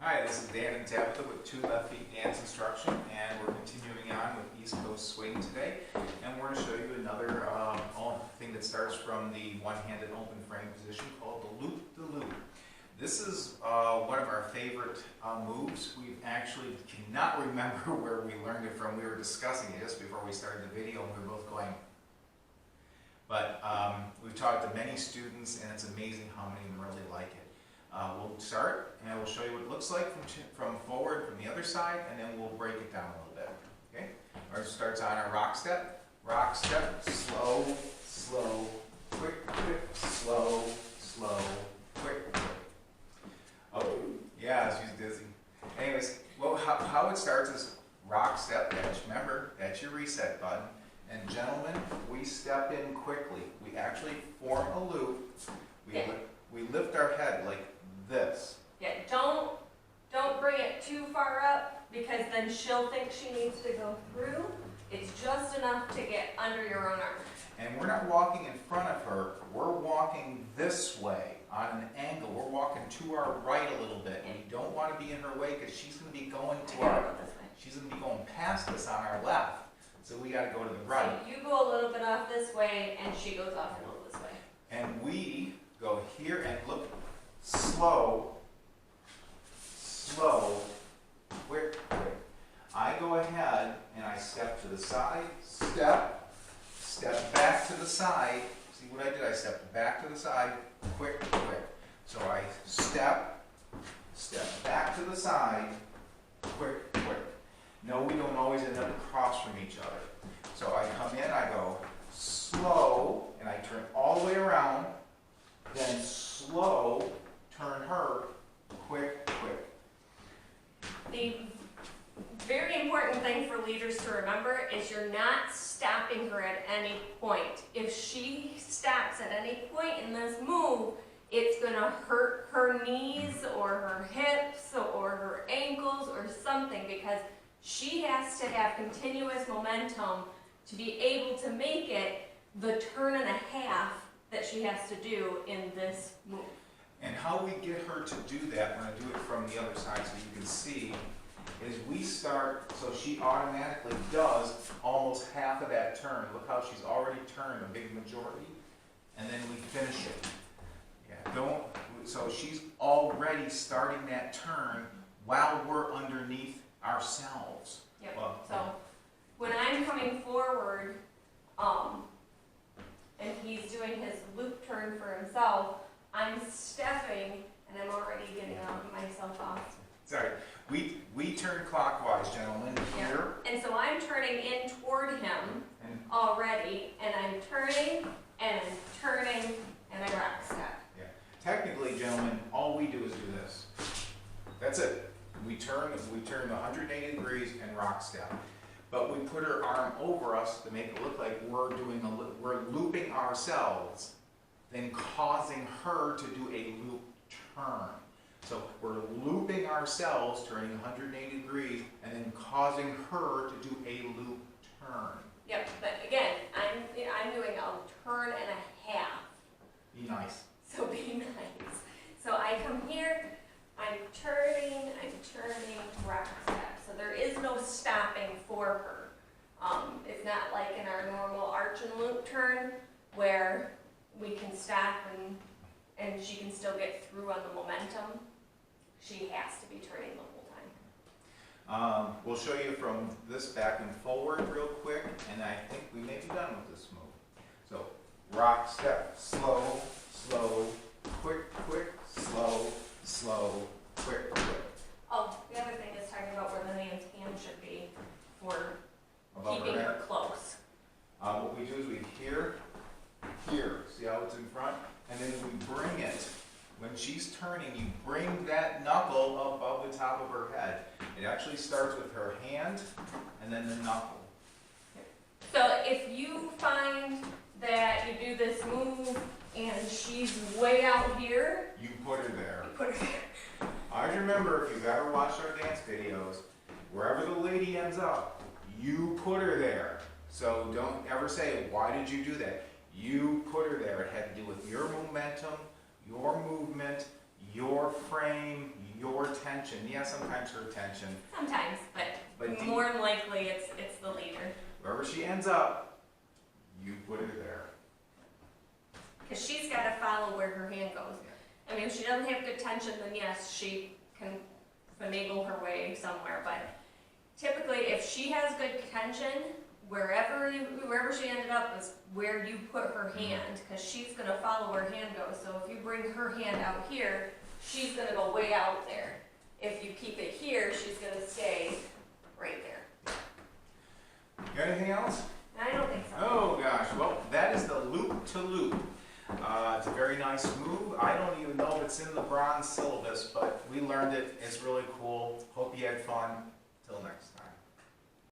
Hi, this is Dan and Tabitha with Two Left Feet Dance Instruction, and we're continuing on with East Coast Swing today. And we're going to show you another thing that starts from the one-handed open frame position called the loop-de-loop. This is one of our favorite moves. We actually cannot remember where we learned it from. We were discussing it just before we started the video, and we were both going. But we've talked to many students, and it's amazing how many of them really like it. We'll start, and we'll show you what it looks like from forward, from the other side, and then we'll break it down a little bit. Okay? It starts on our rock step, slow, slow, quick, quick, slow, slow, quick, quick. Oh, yeah, she's dizzy. Anyways, well, how it starts is rock step. Remember, that's your reset button. And gentlemen, we step in quickly. We actually form a loop. We lift our head like this. Yeah, don't bring it too far up because then she'll think she needs to go through. It's just enough to get under your own arm. And we're not walking in front of her. We're walking this way on an angle. We're walking to our right a little bit. And we don't want to be in her way because she's going to be going to she's going to be going past us on our left. So we got to go to the right. So you go a little bit off this way and she goes off a little this way. And we go here and look slow, slow, quick, quick. I go ahead and I step to the side, step back to the side. See what I did? I stepped back to the side, quick, quick. So I step back to the side, quick, quick. No, we don't always end up across from each other. So I come in, I go slow, and I turn all the way around, then slow, turn her, quick, quick. The very important thing for leaders to remember is you're not stopping her at any point. If she stops at any point in this move, it's going to hurt her knees or her hips or her ankles or something because she has to have continuous momentum to be able to make it the turn and a half that she has to do in this move. And how we get her to do that, we're going to do it from the other side so you can see, is we start, so she automatically does almost half of that turn. Look how she's already turned a big majority, and then we finish it. Yeah, so she's already starting that turn while we're underneath ourselves. Yep. Well, so when I'm coming forward, and he's doing his loop turn for himself, I'm stepping and I'm already getting myself off. Sorry, we turn clockwise, gentlemen, here. And so I'm turning in toward him already, and I'm turning and I rock step. Yeah. Technically, gentlemen, all we do is do this. That's it. We turn 180 degrees and rock step. But we put her arm over us to make it look like we're looping ourselves, then causing her to do a loop turn. So we're looping ourselves, turning 180 degrees, and then causing her to do a loop turn. Yep, but again, I'm doing a turn and a half. Be nice. So be nice. So I come here, I'm turning, rock step. So there is no stopping for her. It's not like in our normal arch and loop turn where we can stop and she can still get through on the momentum. She has to be turning the whole time. We'll show you from this back and forward real quick, and I think we may be done with this move. So rock step, slow, slow, quick, quick, slow, slow, quick, quick. Oh, the other thing is talking about where the man's hand should be for Above keeping her close. What we do is we here, see how it's in front? And then we bring it, when she's turning, you bring that knuckle above the top of her head. It actually starts with her hand and then the knuckle. So if you find that you do this move and she's way out here, You put her there. you put her there. Always remember, if you've ever watched our dance videos, wherever the lady ends up, you put her there. So don't ever say, why did you do that? You put her there. It had to do with your momentum, your movement, your frame, your tension. Yeah, sometimes her tension. Sometimes, but more than likely it's the leader. Wherever she ends up, you put her there. Because she's got to follow where her hand goes. I mean, if she doesn't have good tension, then yes, she can finagle her way somewhere. But typically, if she has good tension, wherever she ended up is where you put her hand, because she's going to follow where her hand goes. So if you bring her hand out here, she's going to go way out there. If you keep it here, she's going to stay right there. Got anything else? I don't think so. Oh gosh, well, that is the loop to loop. It's a very nice move. I don't even know if it's in the bronze syllabus, but we learned it. It's really cool. Hope you had fun.